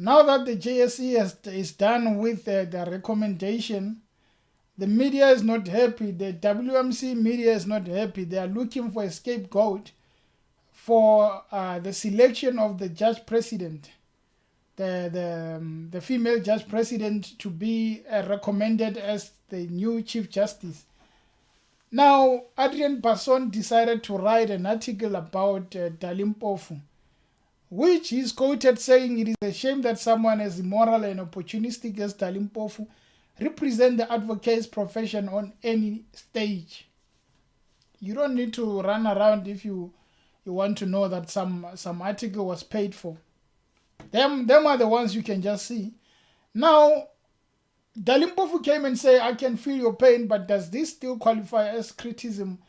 Now that the JSC is done with the recommendation, the media is not happy. The WMC media is not happy. They are looking for a scapegoat for the selection of the judge president, the female judge president, to be recommended as the new chief justice. Now, Adrian Basson decided to write an article about Dali Mpofu, which is quoted saying it is a shame that someone as immoral and opportunistic as Dali Mpofu represent the advocate's profession on any stage. You don't need to run around if you want to know that some article was paid for. Them are the ones you can just see. Now, Dali Mpofu came and said, I can feel your pain, but does this still qualify as criticism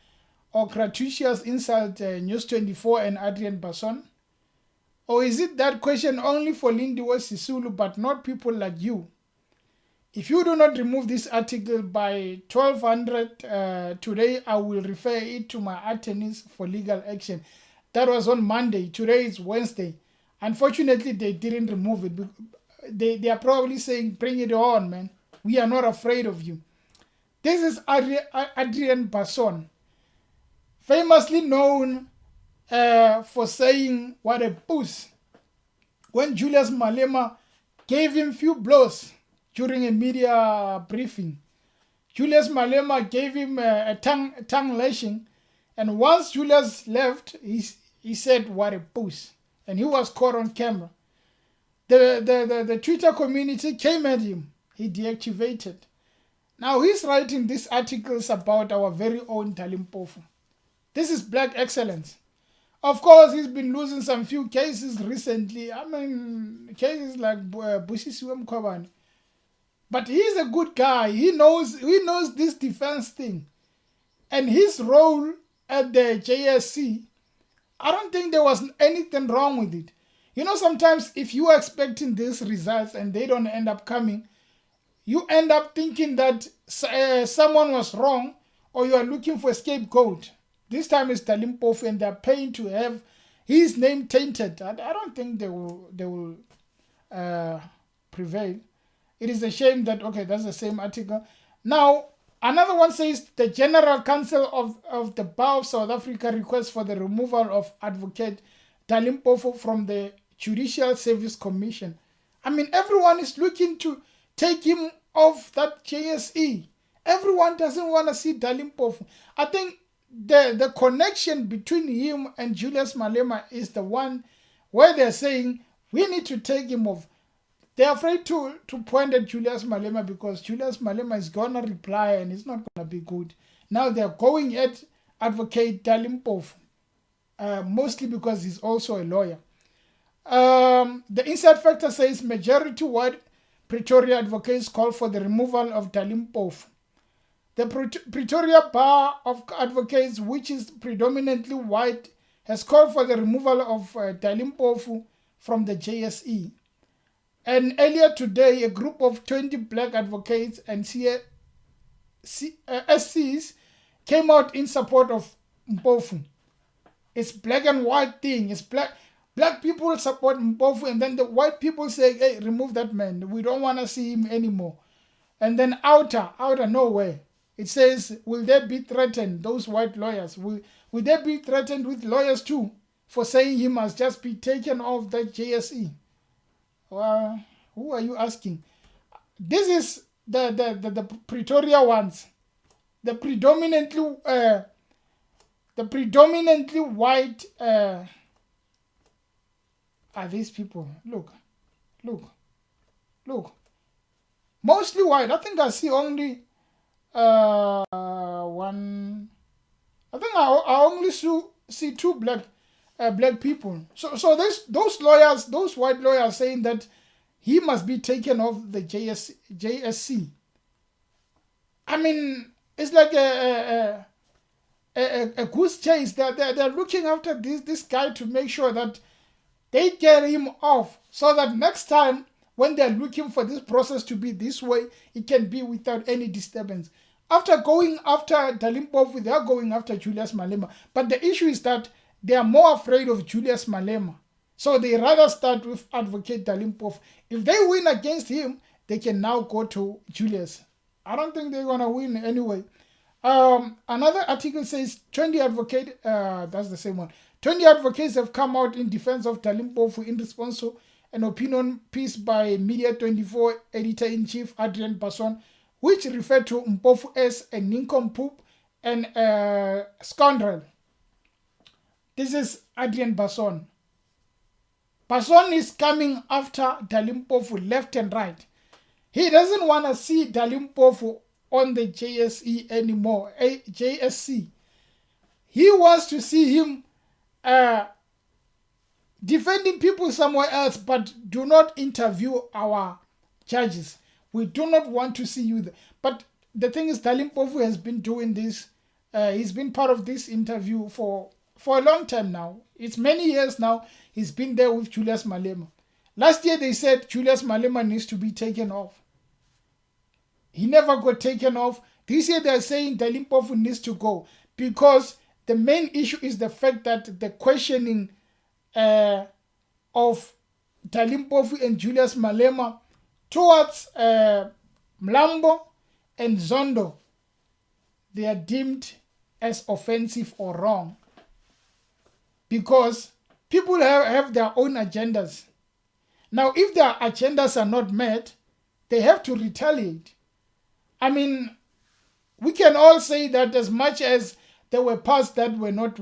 or gratuitous insult News 24 and Adrian Basson? Or is it that question only for Lindiwe Sisulu but not people like you? If you do not remove this article by 1200 today, I will refer it to my attorneys for legal action. That was on Monday. Today is Wednesday. Unfortunately, they didn't remove it. They are probably saying, bring it on, man. We are not afraid of you. This is Adrian Basson, famously known for saying, what a puss, when Julius Malema gave him few blows during a media briefing. Julius Malema gave him a tongue lashing, and once Julius left, he said, what a puss, and he was caught on camera. The Twitter community came at him. He deactivated. Now he's writing these articles about our very own Dali Mpofu. This is black excellence. Of course, he's been losing some few cases recently. I mean, cases like Busisiwe Mkhwebane. But he's a good guy. He knows this defense thing. And his role at the JSC, I don't think there was anything wrong with it. You know, sometimes if you are expecting these results and they don't end up coming, you end up thinking that someone was wrong or you are looking for a scapegoat. This time it's Dali Mpofu and they're paying to have his name tainted. I don't think they will prevail. It is a shame that, okay, that's the same article. Now, another one says the General Council of the Bar of South Africa requests for the removal of Advocate Dali Mpofu from the Judicial Service Commission. I mean, everyone is looking to take him off that JSE. Everyone doesn't want to see Dali Mpofu. I think the connection between him and Julius Malema is the one where they're saying we need to take him off. They're afraid to point at Julius Malema because Julius Malema is going to reply and it's not going to be good. Now they're going at Advocate Dali Mpofu, mostly because he's also a lawyer. The inside factor says majority white Pretoria advocates call for the removal of Dali Mpofu. The Pretoria Bar of Advocates, which is predominantly white, has called for the removal of Dali Mpofu from the JSE. And earlier today, a group of 20 black advocates and SCs came out in support of Mpofu. It's black and white thing. It's black people support Mpofu, and then the white people say, hey, remove that man. We don't want to see him anymore. And then outer nowhere, it says, will they be threatened, those white lawyers? Will they be threatened with lawyers too for saying he must just be taken off that JSE? Well, who are you asking? This is the Pretoria ones. The predominantly white are these people. Look. Mostly white. I think I see only one. I think I only see two black people. So those lawyers, those white lawyers, saying that he must be taken off the JSC. I mean, it's like a goose chase. They're looking after this guy to make sure that they get him off, so that next time when they're looking for this process to be this way, it can be without any disturbance. After going after Dali Mpofu, they are going after Julius Malema. But the issue is that they are more afraid of Julius Malema. So they rather start with Advocate Dali Mpofu. If they win against him, they can now go to Julius. I don't think they're going to win anyway. Another article says 20 advocates, that's the same one. 20 advocates have come out in defense of Dali Mpofu in response to an opinion piece by Media 24 editor-in-chief Adrian Basson, which referred to Mpofu as a nincompoop and a scoundrel. This is Adrian Basson. Basson is coming after Dali Mpofu left and right. He doesn't want to see Dali Mpofu on the JSE anymore, JSC. He wants to see him defending people somewhere else, but do not interview our judges. We do not want to see you there. But the thing is, Dali Mpofu has been doing this. He's been part of this interview for a long time now. It's many years now. He's been there with Julius Malema. Last year they said Julius Malema needs to be taken off. He never got taken off. This year they're saying Dali Mpofu needs to go because the main issue is the fact that the questioning of Dali Mpofu and Julius Malema towards Mlambo and Zondo, they are deemed as offensive or wrong because people have their own agendas. Now, if their agendas are not met, they have to retaliate. I mean, we can all say that as much as there were parts that were not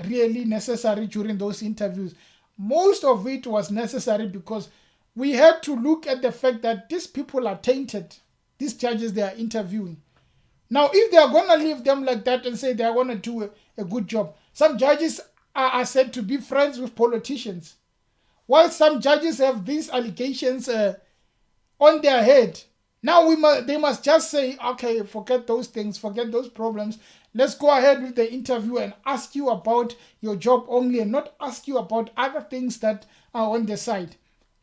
really necessary during those interviews, most of it was necessary because we had to look at the fact that these people are tainted, these judges they are interviewing. Now, if they are going to leave them like that and say they are going to do a good job, some judges are said to be friends with politicians, while some judges have these allegations on their head. Now they must just say, okay, forget those things, forget those problems. Let's go ahead with the interview and ask you about your job only and not ask you about other things that are on the side.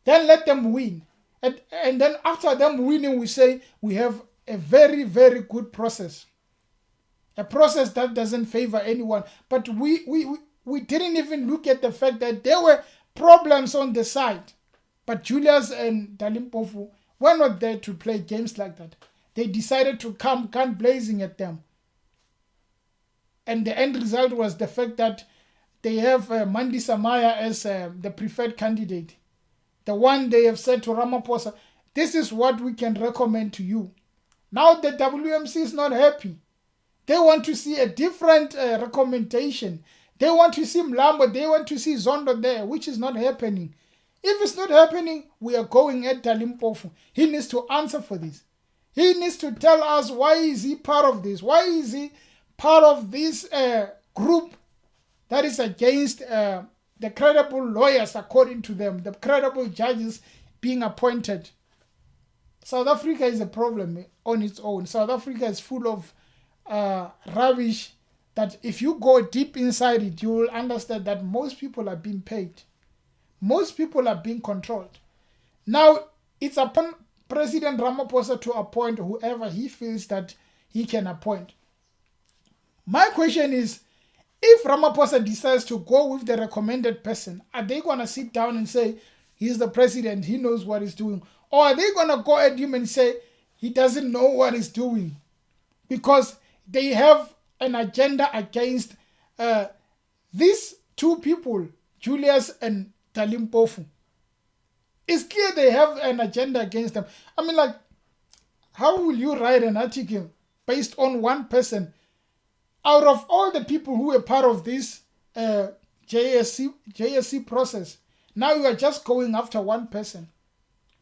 Then let them win. And then after them winning, we say we have a very, very good process. A process that doesn't favor anyone. But we didn't even look at the fact that there were problems on the side. But Julius and Dali Mpofu were not there to play games like that. They decided to come gun blazing at them. And the end result was the fact that they have Mandi Samaya as the preferred candidate. The one they have said to Ramaphosa, this is what we can recommend to you. Now the WMC is not happy. They want to see a different recommendation. They want to see Mlambo, they want to see Zondo there, which is not happening. If it's not happening, we are going at Dali Mpofu. He needs to answer for this. He needs to tell us why is he part of this? Why is he part of this group that is against the credible lawyers, according to them, the credible judges being appointed? South Africa is a problem on its own. South Africa is full of rubbish that if you go deep inside it, you will understand that most people are being paid. Most people are being controlled. Now, it's upon President Ramaphosa to appoint whoever he feels that he can appoint. My question is, if Ramaphosa decides to go with the recommended person, are they going to sit down and say, he's the president, he knows what he's doing? Or are they going to go at him and say, he doesn't know what he's doing? Because they have an agenda against these two people, Julius and Dali Mpofu. It's clear they have an agenda against them. I mean, like, how will you write an article based on one person out of all the people who were part of this JSC process? Now you are just going after one person.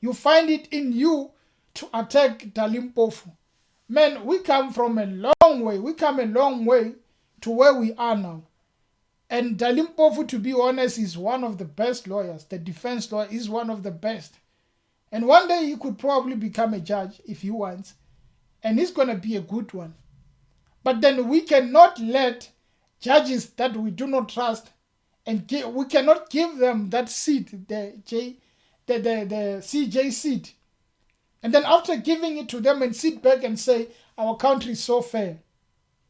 You find it in you to attack Dali Mpofu. Man, we come from a long way. We come a long way to where we are now. And Dali Mpofu, to be honest, is one of the best lawyers. The defense lawyer is one of the best. And one day he could probably become a judge if he wants. And he's going to be a good one. But then we cannot let judges that we do not trust, and we cannot give them that seat, the CJ seat. And then after giving it to them and sit back and say, our country is so fair.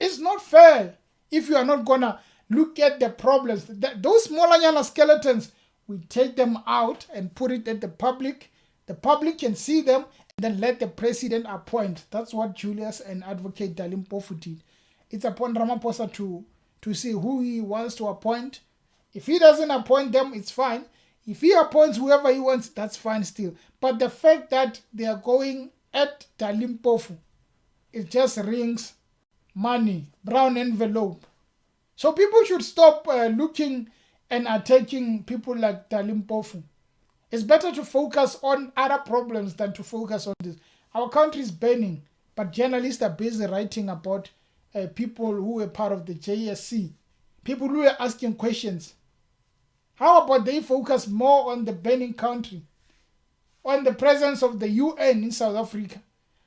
It's not fair if you are not going to look at the problems. Those Molanyana skeletons We take them out and put it at the public. The public can see them and then let the president appoint. That's what Julius and Advocate Dali Mpofu did. It's upon Ramaphosa to see who he wants to appoint. If he doesn't appoint them, it's fine. If he appoints whoever he wants, that's fine still. But the fact that they are going at Dali Mpofu, it just rings money, brown envelope. So people should stop looking and attacking people like Dali Mpofu. It's better to focus on other problems than to focus on this. Our country is burning, but journalists are busy writing about people who were part of the JSC, people who were asking questions. How about they focus more on the burning country, on the presence of the UN in South Africa?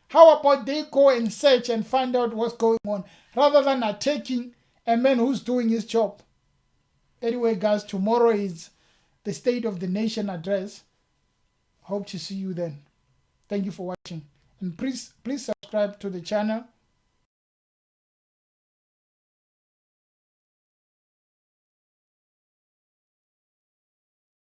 How about they go and search and find out what's going on, rather than attacking a man who's doing his job? Anyway, guys, tomorrow is the State of the Nation address. Hope to see you then. Thank you for watching. And please subscribe to the channel